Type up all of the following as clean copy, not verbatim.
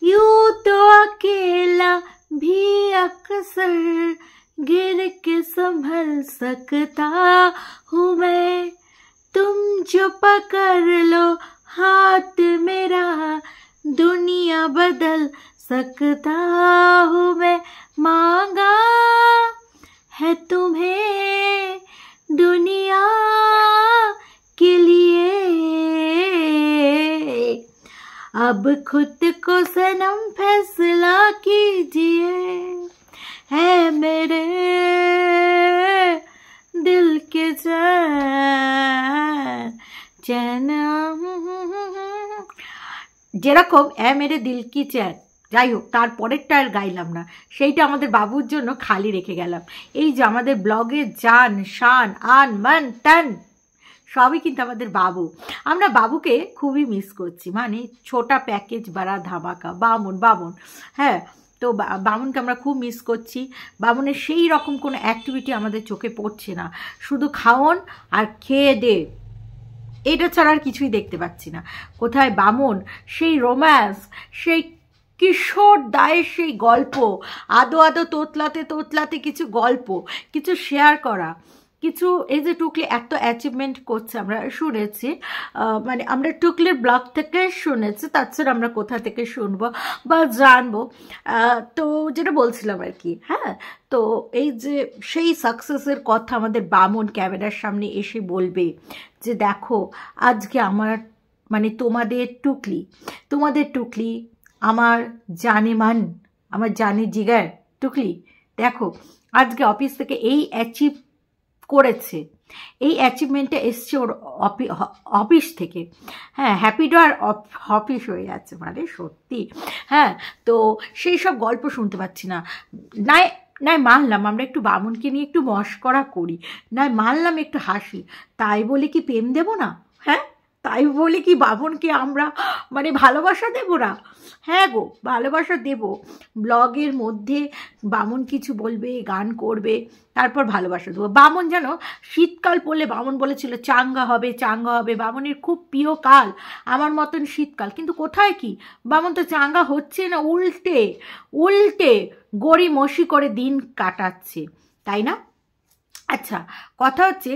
यूं तो अकेला भी अक्सर गिर के संभल सकता हूँ मैं, तुम जो पकड़ लो हाथ मेरा दुनिया बदल सकता हूँ मैं। मांगा है तुम्हें दुनिया के लिए, अब खुद को सनम फैसला कीजिए, है मेरे दिल के चैन चैन। যেরকম এ মেরে দিল কি চ্যান, যাই হোক তারপরেরটা আর গাইলাম না, সেইটা আমাদের বাবুর জন্য খালি রেখে গেলাম। এই যে আমাদের ব্লগের জান শান আন মান টান সবই কিন্তু আমাদের বাবু। আমরা বাবুকে খুবই মিস করছি, মানে ছোটা প্যাকেজ বাড়া ধামাকা বামন বামন। হ্যাঁ, তো বামনকে আমরা খুব মিস করছি। বামনের সেই রকম কোনো অ্যাক্টিভিটি আমাদের চোখে পড়ছে না, শুধু খাওন আর খেয়ে দে, এটা ছাড়া আর কিছুই দেখতে পাচ্ছি না। কোথায় বামন সেই রোম্যান্স, সেই কিশোর দায়ের সেই গল্প, আদো আদো তোতলাতে তোতলাতে কিছু গল্প, কিছু শেয়ার করা, কিছু এই যে টুকলি এত অ্যাচিভমেন্ট করছে আমরা শুনেছি, মানে আমরা টুকলির ব্লগ থেকে শুনেছি, তাছাড়া আমরা কোথা থেকে শুনবো বা জানবো। তো যেটা বলছিলাম আর কি, হ্যাঁ, তো এই যে সেই সাকসেসের কথা আমাদের বামন ক্যামেরার সামনে এসে বলবে যে দেখো আজকে আমার মানে তোমাদের টুকলি আমার জানে মান, আমার জানে জিগার টুকলি, দেখো আজকে অফিস থেকে এই অ্যাচিভ করেছে, এই অ্যাচিভমেন্টটা এসছে ওর অফিস থেকে। হ্যাঁ, হ্যাপিডো আর অফিস হয়ে যাচ্ছে, মানে সত্যি। হ্যাঁ, তো সেই সব গল্প শুনতে পাচ্ছি না। নাই মানলাম আমরা একটু বামনকে নিয়ে একটু মশকরা করি, নাই মানলাম একটু হাসি, তাই বলে কি প্রেম দেব না? হ্যাঁ, তাই বলে কি বামনকে আমরা মানে ভালোবাসা দেব না? হ্যাঁ গো, ভালোবাসা দেব। ব্লগের মধ্যে বামন কিছু বলবে, গান করবে, তারপর ভালোবাসা দেবো। বামন যেন শীতকাল পড়লে বামন বলেছিল চাঙ্গা হবে চাঙ্গা হবে, বামনের খুব প্রিয় কাল আমার মতন শীতকাল, কিন্তু কোথায় কি বামন তো চাঙ্গা হচ্ছে না, উল্টে গড়ি মশি করে দিন কাটাচ্ছে, তাই না? আচ্ছা, কথা হচ্ছে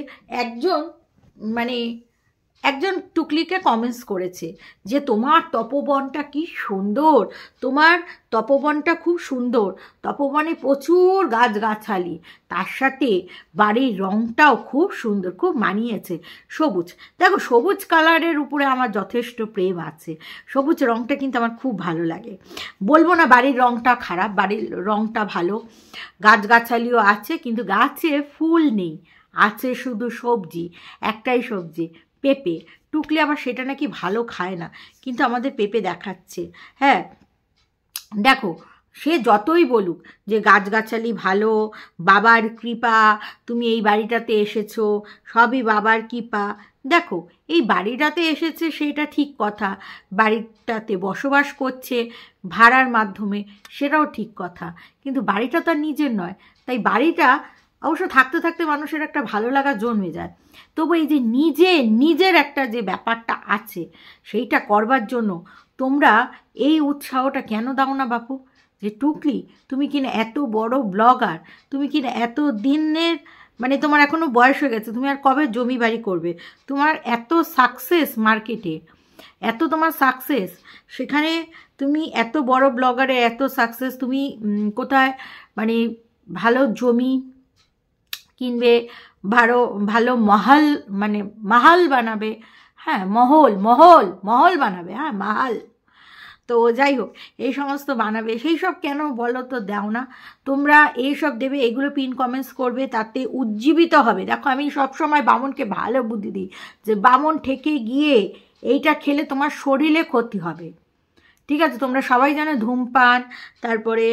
একজন টুকলিকে কমেন্টস করেছে যে তোমার তপবনটা কি সুন্দর, তোমার তপবনটা খুব সুন্দর, তপবনে প্রচুর গাছগাছালি, তার সাথে বাড়ির রঙটাও খুব সুন্দর, খুব মানিয়েছে সবুজ। দেখো সবুজ কালারের উপরে আমার যথেষ্ট প্রেম আছে, সবুজ রঙটা কিন্তু আমার খুব ভালো লাগে। বলবো না বাড়ির রঙটা খারাপ, বাড়ির রঙটা ভালো, গাছগাছালিও আছে, কিন্তু গাছে ফুল নেই, আছে শুধু সবজি, একটাই সবজি পেঁপে। টুকলি আবার সেটা নাকি ভালো খায় না, কিন্তু আমাদের পেঁপে দেখাচ্ছে। হ্যাঁ দেখো, সে যতই বলুক যে গাছগাছালি ভালো, বাবার কৃপা, তুমি এই বাড়িটাতে এসেছো, সবই বাবার কৃপা। দেখো এই বাড়িটাতে এসেছে সেটা ঠিক কথা, বাড়িটাতে বসবাস করছে ভাড়ার মাধ্যমে, সেটাও ঠিক কথা, কিন্তু বাড়িটা তার নিজের নয়। তাই বাড়িটা অবশ্য থাকতে থাকতে মানুষের একটা ভালো লাগা জন্মে যায়, তবু এই যে নিজের একটা যে ব্যাপারটা আছে সেইটা করবার জন্য তোমরা এই উৎসাহটা কেন দাও না বাপু? যে টুকলি তুমি কিনা এত বড় ব্লগার, তুমি কিনা এত দিনের মানে তোমার এখনও বয়স হয়ে গেছে, তুমি আর কবে জমি বাড়ি করবে? তোমার এত সাকসেস মার্কেটে, এত তোমার সাকসেস, সেখানে তুমি এত বড় ব্লগারে এত সাকসেস, তুমি কোথায় মানে ভালো জমি কিনবে, ভালো মহল মানে মাহাল বানাবে, হ্যাঁ মহল বানাবে, হ্যাঁ মাহাল। তো যাই হোক এই সমস্ত বানাবে, সেই সব কেন বলো তো দাও না তোমরা? এইসব দেবে, এগুলো পিন কমেন্টস করবে, তাতে উজ্জীবিত হবে। দেখো আমি সবসময় বামনকে ভালো বুদ্ধি দিই যে বামন ঠেকে গিয়ে এইটা খেলে তোমার শরীরে ক্ষতি হবে, ঠিক আছে? তোমরা সবাই জানো ধূমপান তারপরে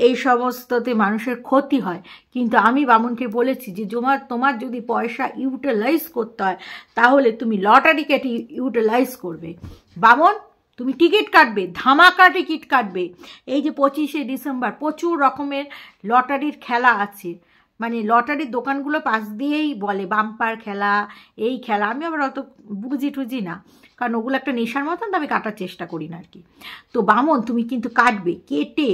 এই সমস্ততে মানুষের ক্ষতি হয়, কিন্তু আমি বামনকে বলেছি যে তোমার যদি পয়সা ইউটিলাইজ করতে হয় তাহলে তুমি লটারি কেটে ইউটিলাইজ করবে। বামন তুমি টিকিট কাটবে, ধামাকা টিকিট কাটবে। এই যে 25শে ডিসেম্বর প্রচুর রকমের লটারির খেলা আছে, মানে লটারির দোকানগুলো পাশ দিয়েই বলে বাম্পার খেলা, এই খেলা। আমি আবার অত বুঝি টুজি না, কারণ ওগুলো একটা নেশার মতন, তো আমি কাটার চেষ্টা করি না আর কি। তো বামন তুমি কিন্তু কাটবে, কেটে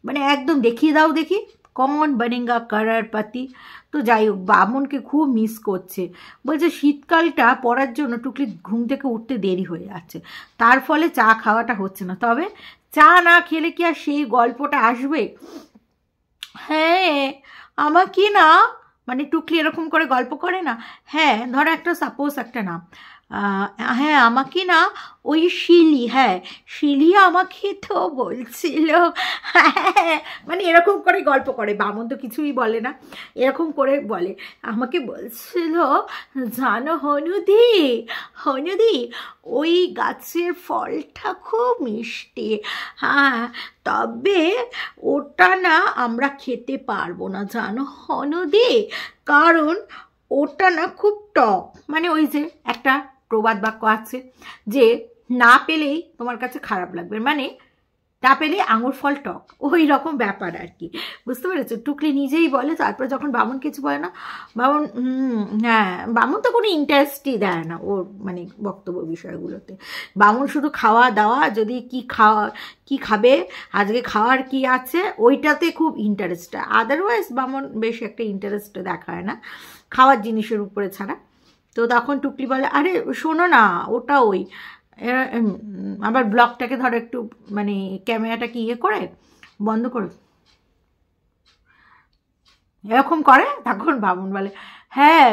মানে একদম দেখিয়ে দাও দেখি কমন বনেগা করোড়পতি। তো যাই হোক, বামনকে খুব মিস করছে, বলছে শীতকালটা পড়ার জন্য টুকলি ঘুম থেকে উঠতে দেরি হয়ে যাচ্ছে, তার ফলে চা খাওয়াটা হচ্ছে না। তবে চা না খেলে কি আর সেই গল্পটা আসবে? হ্যাঁ আমাকে না, মানে টুকলি এরকম করে গল্প করে না, হ্যাঁ ধরো একটা সাপোজ একটা নাম, হ্যাঁ আমাকে না ওই শিলি, হ্যাঁ শিলি আমাকে তো বলছিল, হ্যাঁ মানে এরকম করে গল্প করে। বামন তো কিছুই বলে না, এরকম করে বলে, আমাকে বলছিল জানো হনুদি, হনুদি ওই গাছের ফলটা খুব মিষ্টি, হ্যাঁ তবে ওটা না আমরা খেতে পারবো না জানো হনুদি, কারণ ওটা না খুব টক। মানে ওই যে একটা প্রবাদ বাক্য আছে যে না পেলেই তোমার কাছে খারাপ লাগবে, মানে না পেলে আঙুর ফল টক, ওই রকম ব্যাপার আর কি, বুঝতে পেরেছো? টুকলি নিজেই বলে। তারপর যখন বামন কিছু বলে না, বামন হ্যাঁ, বামন তো কোনো ইন্টারেস্টই দেয় না ওর মানে বক্তব্য বিষয়গুলোতে। বামন শুধু খাওয়া দাওয়া, যদি কি খাবে, আজকে খাওয়ার কি আছে, ওইটাতে খুব ইন্টারেস্ট। আদারওয়াইজ বামন বেশ একটা ইন্টারেস্ট দেখায় না খাওয়ার জিনিসের উপরে ছাড়া। তো তখন টুকলি বলে আরে শোনো না, ওটা ওই আবার ব্লগটাকে ধরো একটু মানে ক্যামেরাটাকে ইয়ে করে বন্ধ করে এরকম করে, তখন বামুন বলে হ্যাঁ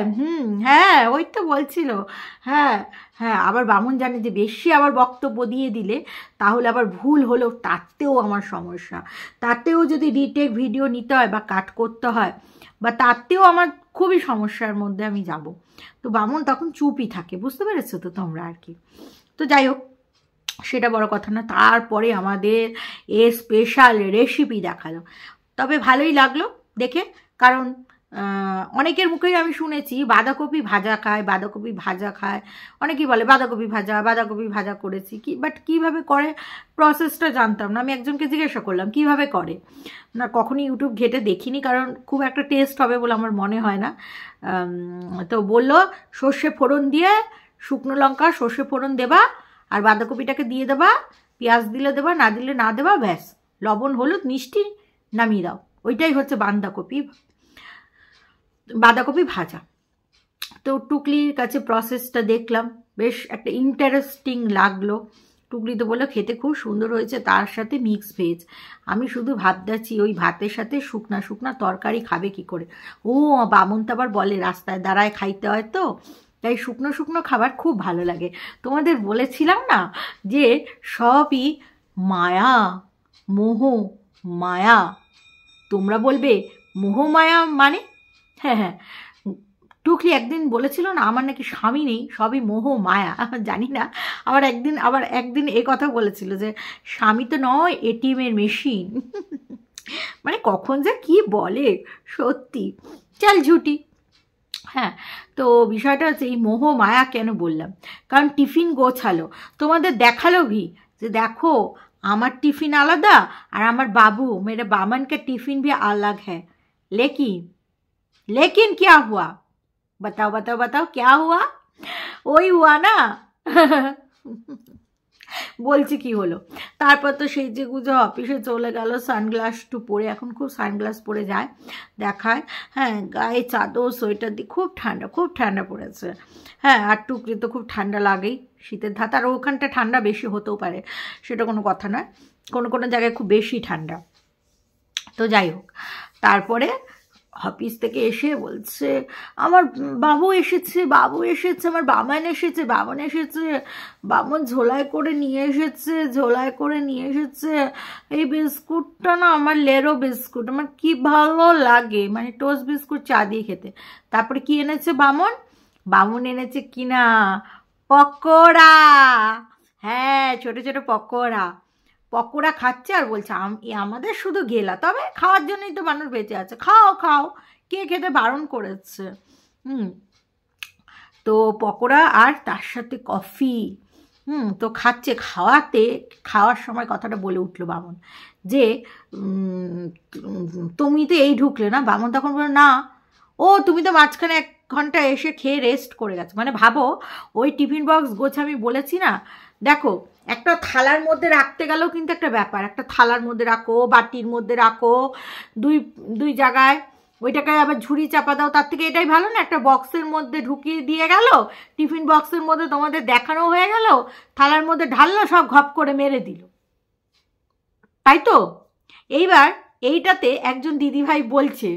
হ্যাঁ ওই তো বলছিল, হ্যাঁ হ্যাঁ। আবার বামুন জানে যে বেশি আবার বক্তব্য দিয়ে দিলে তাহলে আবার ভুল হলেও তাতেও আমার সমস্যা, তাতেও যদি রিটেক ভিডিও নিতে হয় বা কাট করতে হয় বা তাতেও আমার খুবই সমস্যার মধ্যে আমি যাব। তো বামুন তখন চুপই থাকে, বুঝতে পেরেছো তো তোমরা আর কি। তো যাই হোক, সেটা বড় কথা না। তারপরে আমাদের স্পেশাল রেসিপি দেখালো, তবে ভালোই লাগলো দেখে, কারণ অনেকের মুখেই আমি শুনেছি বাঁধাকপি ভাজা খায়, বাঁধাকপি ভাজা খায়, অনেকেই বলে বাঁধাকপি ভাজা করেছি কি, বাট কীভাবে করে প্রসেসটা জানতাম না। আমি একজনকে জিজ্ঞাসা করলাম কীভাবে করে, না কখনই ইউটিউব ঘেটে দেখিনি, কারণ খুব একটা টেস্ট হবে বলে আমার মনে হয় না। তো বললো সর্ষে ফোড়ন দিয়ে, শুকনো লঙ্কা সর্ষে ফোড়ন দেবা, আর বাঁধাকপিটাকে দিয়ে দেবা, পেঁয়াজ দিলে দেবা, না দিলে না দেবা, ব্যাস লবণ হলুদ মিষ্টি নামিয়ে দাও, ওইটাই হচ্ছে বাঁধাকপি ভাজা। তো টুকলির কাছে প্রসেসটা দেখলাম, বেশ একটা ইন্টারেস্টিং লাগলো। টুকলি তো বললো খেতে খুব সুন্দর হয়েছে, তার সাথে মিক্স ভেজ। আমি শুধু ভাত দাচ্ছি, ওই ভাতের সাথে শুকনা শুকনা তরকারি খাবে কি করে? ও বামন তো আবার বলে রাস্তায় দাঁড়ায় খাইতে হয়, তো তাই শুকনো শুকনো খাবার খুব ভালো লাগে। তোমাদের বলেছিলাম না যে সবই মায়া, মোহ মায়া। তোমরা বলবে মোহ মায়া মানে? হ্যাঁ হ্যাঁ, টুকলি একদিন বলেছিল না আমার নাকি স্বামী নেই, সবই মোহ মায়া। জানি না, আবার একদিন এ কথা বলেছিল যে স্বামী তো নয়, এটিএমের মেশিন। মানে কখন যে কি বলে, সত্যি চল ঝুটি। হ্যাঁ, তো বিষয়টা হচ্ছে এই মোহ মায়া কেন বললাম, কারণ টিফিন গোছালো, তোমাদের দেখালো যে দেখো আমার টিফিন আলাদা আর আমার बाबू मेरे बामन का टिफिन भी अलग है, लेकिन क्या हुआ? बताओ क्या हुआ? ওই हुआ না। বলছি কি হলো, তারপর তো সেই যে গুজো অফিসে চলে গেল, সানগ্লাস টু পরে, এখন খুব সানগ্লাস পরে যায়, দেখায়, হ্যাঁ গায়ে চাদর সোয়েটার দিয়ে, খুব ঠান্ডা পড়েছে। হ্যাঁ, আর টুকরি তো খুব ঠান্ডা লাগেই, শীতের ধাত, আর ওখানটা ঠান্ডা বেশি হতেও পারে, সেটা কোনো কথা নয়, কোনো জায়গায় খুব বেশি ঠান্ডা। তো যাই হোক, তারপরে অফিস থেকে এসে বলছে আমার বাবু এসেছে, আমার বামন এসেছে, বামন ঝোলায় করে নিয়ে এসেছে এই বিস্কুটটা না, আমার লেরো বিস্কুট, আমার কি ভালো লাগে, মানে টোস্ট বিস্কুট চা দিয়ে খেতে। তারপরে কি এনেছে বামন এনেছে কিনা পকোড়া, হ্যাঁ ছোট ছোট পকোড়া খাচ্ছে, আর বলছে আমাদের শুধু গেলা, তবে খাওয়ার জন্যই তো মানুষ বেঁচে আছে, খাও, কে খেতে বারণ করেছে? তো পকোড়া আর তার সাথে কফি, তো খাচ্ছে, খাওয়ার সময় কথাটা বলে উঠলো বামন যে তুমি তো এই ঢুকলে না। বামন তখন বলল না, ও তুমি তো মাঝখানে 1 ঘন্টা এসে খেয়ে রেস্ট করে গেছো, মানে ভাবো ওই টিফিন বক্স গোছ আমি বলেছি না, দেখো একটা থালার মধ্যে রাখতে গেলেও কিন্তু একটা ব্যাপার, একটা থালার মধ্যে রাখো, বাটির মধ্যে রাখো, দুই জায়গায়, ওইটাকে আবার ঝুড়ি চাপা দাও, তার থেকে এটাই ভালো না, একটা বক্সের মধ্যে ঢুকিয়ে দিয়ে গেল, টিফিন বক্সের মধ্যে তোমাদের দেখানো হয়ে গেল, থালার মধ্যে ঢাললো, সব ঘপ করে মেরে দিল, তাই তো? এইবার এইটাতে একজন দিদিভাই বলছে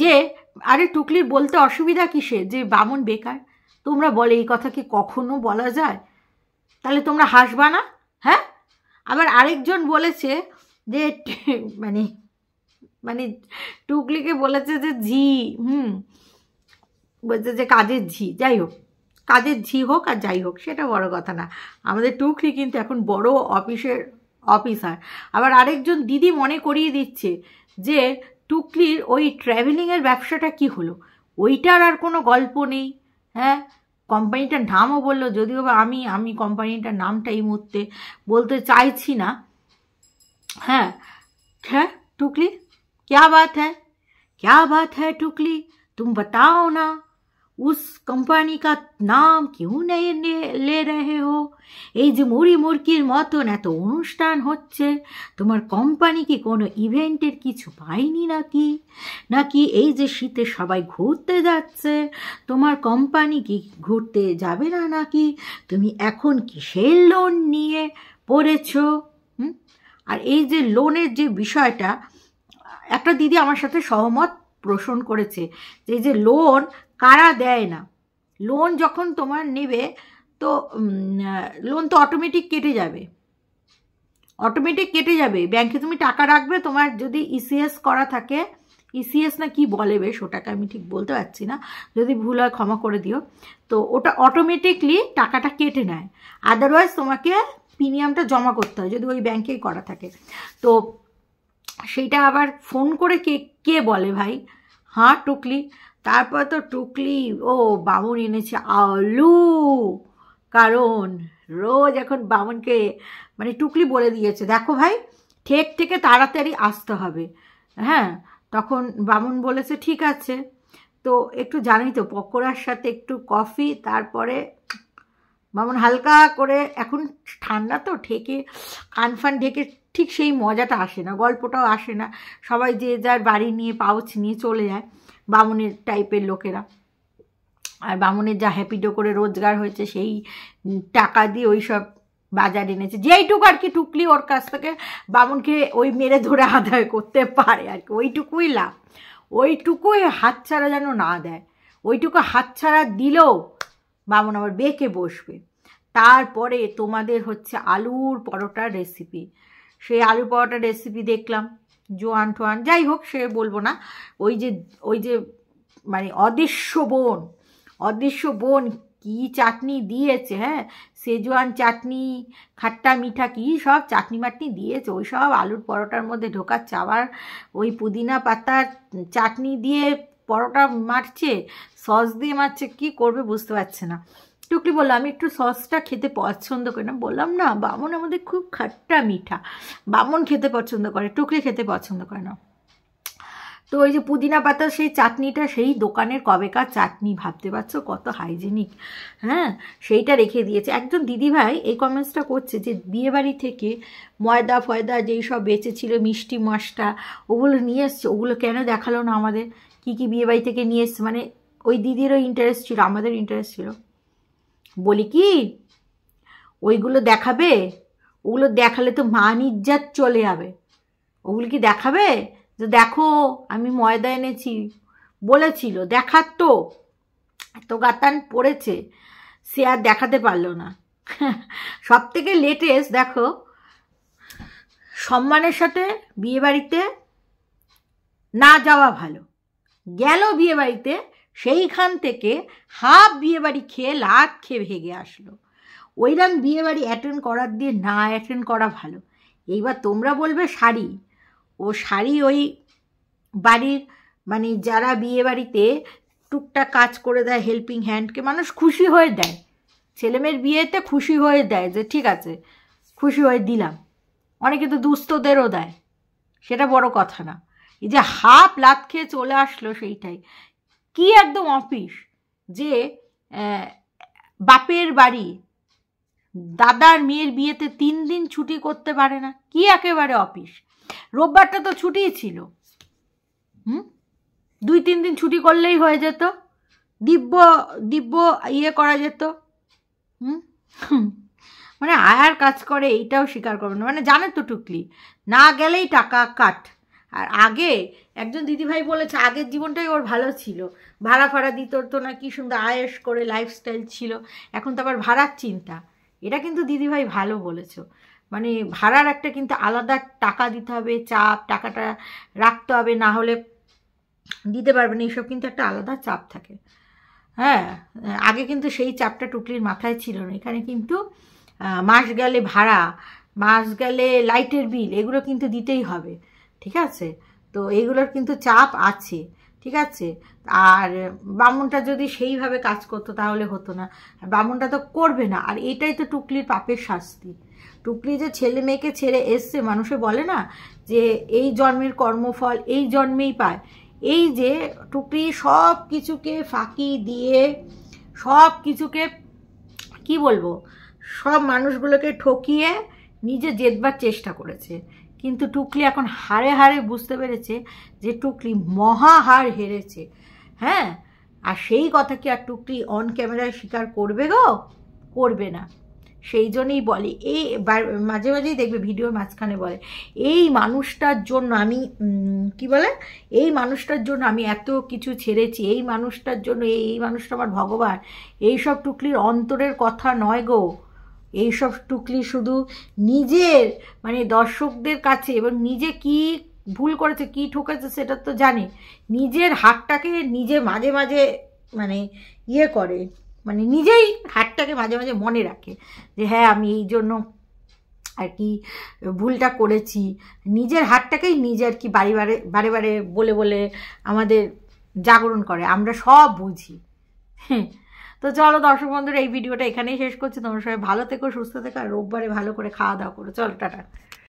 যে আরে টুকলির বলতে অসুবিধা কিসে যে বামন বেকার, তোমরা বলে এই কথা কি কখনো বলা যায়? তাহলে তোমরা হাসবা না? হ্যাঁ। আবার আরেকজন বলেছে যে মানে মানে টুকলিকে বলেছে যে ঝি, বলছে যে কাজের ঝি, যাই হোক কাজের ঝি হোক আর যাই হোক সেটা বড় কথা না, আমাদের টুকলি কিন্তু এখন বড় অফিসার। আবার আরেকজন দিদি মনে করিয়ে দিচ্ছে যে টুকলির ওই ট্র্যাভেলিংয়ের ব্যবসাটা কি হলো, ওইটার আর কোনো গল্প নেই। হ্যাঁ, কোম্পানিটার নামও বললো, যদিও বা আমি কোম্পানিটার নামটা এই মুহূর্তে বলতে চাইছি না। হ্যাঁ হ্যাঁ टुकली, क्या बात है टुकली, तुम बताओ ना, उस कंपनी का नाम क्यों नहीं ले रहे हो? এই যে মুড়ি মুরকির মতন এত অনুষ্ঠান হচ্ছে, তোমার কোম্পানি কি কোনো ইভেন্টের কিছু পায়নি নাকি এই যে শীতে সবাই ঘুরতে যাচ্ছে, তোমার কোম্পানি কি ঘুরতে যাবে না নাকি? তুমি এখন কিসের লোন নিয়ে পড়েছো? আর এই যে লোনের যে বিষয়টা, একটা দিদি আমার সাথে সহমত পোষণ করেছে যে এই যে লোন কারা দেয় না, লোন যখন তোমার নেবে তো লোন তো অটোমেটিক কেটে যাবে, ব্যাংকে তুমি টাকা রাখবে, তোমার যদি ইসিএস করা থাকে, ইসিএস না কি বলে বেশ, ওটাকে আমি ঠিক বলতে পারছি না, যদি ভুল হয় ক্ষমা করে দিও, তো ওটা অটোমেটিকলি টাকাটা কেটে নেয়, আদারওয়াইজ তোমাকে প্রিমিয়ামটা জমা করতে হয় যদি ওই ব্যাংকেই করা থাকে। তো সেইটা আবার ফোন করে কে বলে ভাই? হ্যাঁ টুকলি। তারপর তো টুকলি ও বামুন এনেছে আলু, কারণ রোজ এখন বামুনকে মানে টুকলি বলে দিয়েছে দেখো ভাই ঠেক থেকে তাড়াতাড়ি আসতে হবে। হ্যাঁ, তখন বামুন বলেছে ঠিক আছে। তো একটু জানি তো পকোড়ার সাথে একটু কফি, তারপরে বামুন হালকা করে, এখন ঠান্ডা তো ঠেকে কানফান ঢেকে ঠিক সেই মজাটা আসে না, গল্পটাও আসে না, সবাই যে যার বাড়ি নিয়ে পাউচ নিয়ে চলে যায় বামুনের টাইপের লোকেরা। আর বামুনের যা হ্যাপিডো করে রোজগার হয়েছে সেই টাকা দিয়ে ওই সব বাজার এনেছে, যেইটুকু আর কি টুকলি ওর কাছ থেকে বামুনকে ওই মেরে ধরে আদায় করতে পারে আর কি, ওইটুকুই লাভ, ওইটুকুই হাতছাড়া যেন না দেয়, ওইটুকু হাতছাড়া দিলেও বামুন আবার বেঁকে বসবে। তারপরে তোমাদের হচ্ছে আলুর পরোটার রেসিপি, সেই আলুর পরোটার রেসিপি দেখলাম, জোয়ান টোয়ান যাই হোক সে বলবো না, ওই যে মানে অদৃশ্য বোন কি চাটনি দিয়েছে, হ্যাঁ সেজওয়ান চাটনি, খাট্টা মিঠা কি সব চাটনি মাটনি দিয়েছে, ওই সব আলুর পরোটার মধ্যে ঢোকাচ্ছে, আবার ওই পুদিনা পাতার চাটনি দিয়ে পরোটা মারছে, সস দিয়ে মারছে, কি করবে বুঝতে পারছে না। টুকলি বললো আমি একটু সসটা খেতে পছন্দ করি না, বললাম না বামুন আমাদের খুব খাট্টা মিঠা, বামুন খেতে পছন্দ করে, টুকলি খেতে পছন্দ করে না। তো ওই যে পুদিনা পাতার সেই চাটনিটা, সেই দোকানের কবেকার চাটনি, ভাবতে পারছো কত হাইজেনিক, হ্যাঁ সেইটা রেখে দিয়েছে। একজন দিদিভাই এই কমেন্টসটা করছে যে বিয়েবাড়ি থেকে ময়দা ফয়দা যেই সব বেঁচেছিল, মিষ্টি মাছটা ওগুলো নিয়ে এসছে, ওগুলো কেন দেখালো না আমাদের, কি বিয়েবাড়ি থেকে নিয়ে এসছে, মানে ওই দিদিরও ইন্টারেস্ট ছিল, আমাদের ইন্টারেস্ট ছিল, বলি কি ওইগুলো দেখাবে, ওগুলো দেখালে তো মান ইজ্জত চলে যাবে, ওগুলো কি দেখাবে যে দেখো আমি ময়দা এনেছি, বলেছিল দেখার তো এত গাতান পড়েছে সে আর দেখাতে পারলো না। সব থেকে লেটেস্ট দেখো, সম্মানের সাথে বিয়েবাড়িতে না যাওয়া ভালো, গেল বিয়েবাড়িতে, সেইখান থেকে হাফ বিয়েবাড়ি খেয়ে লাট খেয়ে ভেগে আসলো, ওইরকম বিয়েবাড়ি অ্যাটেন্ড করার দিয়ে না অ্যাটেন্ড করা ভালো। এইবার তোমরা বলবে শাড়ি, ও শাড়ি ওই বাড়ির মানে যারা বিয়েবাড়িতে টুকটাক কাজ করে দেয়, হেল্পিং হ্যান্ডকে মানুষ খুশি হয়ে দেয়, ছেলেমেয়ের বিয়েতে খুশি হয়ে দেয় যে ঠিক আছে খুশি হয়ে দিলাম, অনেকে তো দুস্থদেরও দেয়, সেটা বড় কথা না। এই যে হাফ লাত খেয়ে চলে আসলো, সেইটাই কি একদম অফিস যে বাপের বাড়ি দাদার মেয়ের বিয়েতে 3 দিন ছুটি করতে পারে না, কি একেবারে অফিস। রোববারটা তো ছুটিই ছিল, 2-3 দিন ছুটি করলেই হয়ে যেত, দিব্য ইয়ে করা যেত। মানে আয়ার কাজ করে এইটাও স্বীকার করবে না, মানে জানে তো টুকলি না গেলেই টাকা কাট। আর আগে একজন দিদিভাই বলেছে আগের জীবনটাই ওর ভালো ছিল, ভাড়া ফাড়া দিত তো না, কি সুন্দর আয়েস করে লাইফস্টাইল ছিল, এখন তো আবার ভাড়ার চিন্তা। এটা কিন্তু দিদিভাই ভালো বলেছ, মানে ভাড়ার একটা কিন্তু আলাদা টাকা দিতে হবে, চাপ, টাকাটা রাখতে হবে, না হলে দিতে পারবে না, এইসব কিন্তু একটা আলাদা চাপ থাকে। হ্যাঁ, আগে কিন্তু সেই চাপটা টুকলির মাথায় ছিল না। এখানে কিন্তু মাস গেলে ভাড়া, মাস গেলে লাইটের বিল, এগুলো কিন্তু দিতেই হবে, ঠিক আছে? তো এইগুলোর কিন্তু চাপ আছে, ঠিক আছে? আর বামুনটা যদি সেইভাবে কাজ করতো তাহলে হতো না, বামুনটা তো করবে না। আর এটাই তো টুকলির পাপের শাস্তি। টুকলি যে ছেলে মেয়েকে ছেড়ে এসছে, মানুষে বলে না যে এই জন্মের কর্মফল এই জন্মেই পায়, এই যে টুকলি সব কিছুকে ফাঁকি দিয়ে, সব কিছুকে কি বলবো, সব মানুষগুলোকে ঠকিয়ে নিজে জেতবার চেষ্টা করেছে। কিন্তু টুকলি এখন হারে হারে বুঝতে পেরেছে যে টুকলি মহা হার হেরেছে। হ্যাঁ, আর সেই কথা কি আর টুকলি অন ক্যামেরায় স্বীকার করবে গো? করবে না। সেই জন্যই বলে, এই মাঝে মাঝেই দেখবে ভিডিওর মাঝখানে বলে এই মানুষটার জন্য আমি কি বলে, এই মানুষটার জন্য আমি এত কিছু ছেড়েছি, এই মানুষটার জন্য, এই মানুষটা আমার ভগবান। এইসব টুকলির অন্তরের কথা নয় গো, এইসব টুকলি শুধু নিজের মানে দর্শকদের কাছে, এবং নিজে কি ভুল করেছে কি ঠকেছে সেটা তো জানে, নিজের হাতটাকে নিজে মাঝে মাঝে মানে ইয়ে করে, মানে নিজেই হাতটাকে মাঝে মাঝে মনে রাখে যে হ্যাঁ আমি এই জন্য আর কি ভুলটা করেছি। নিজের হাতটাকেই নিজে আর কি বারে বারে বারে বলে বলে আমাদের জাগরণ করে, আমরা সব বুঝি। তো চলো দর্শক বন্ধুরা, এই ভিডিওটা এখানেই শেষ করছি। তোমরা সবাই ভালো থেকো, সুস্থ থেকো, আর রোববারে ভালো করে খাওয়া দাওয়া করো। চলো, টাটা।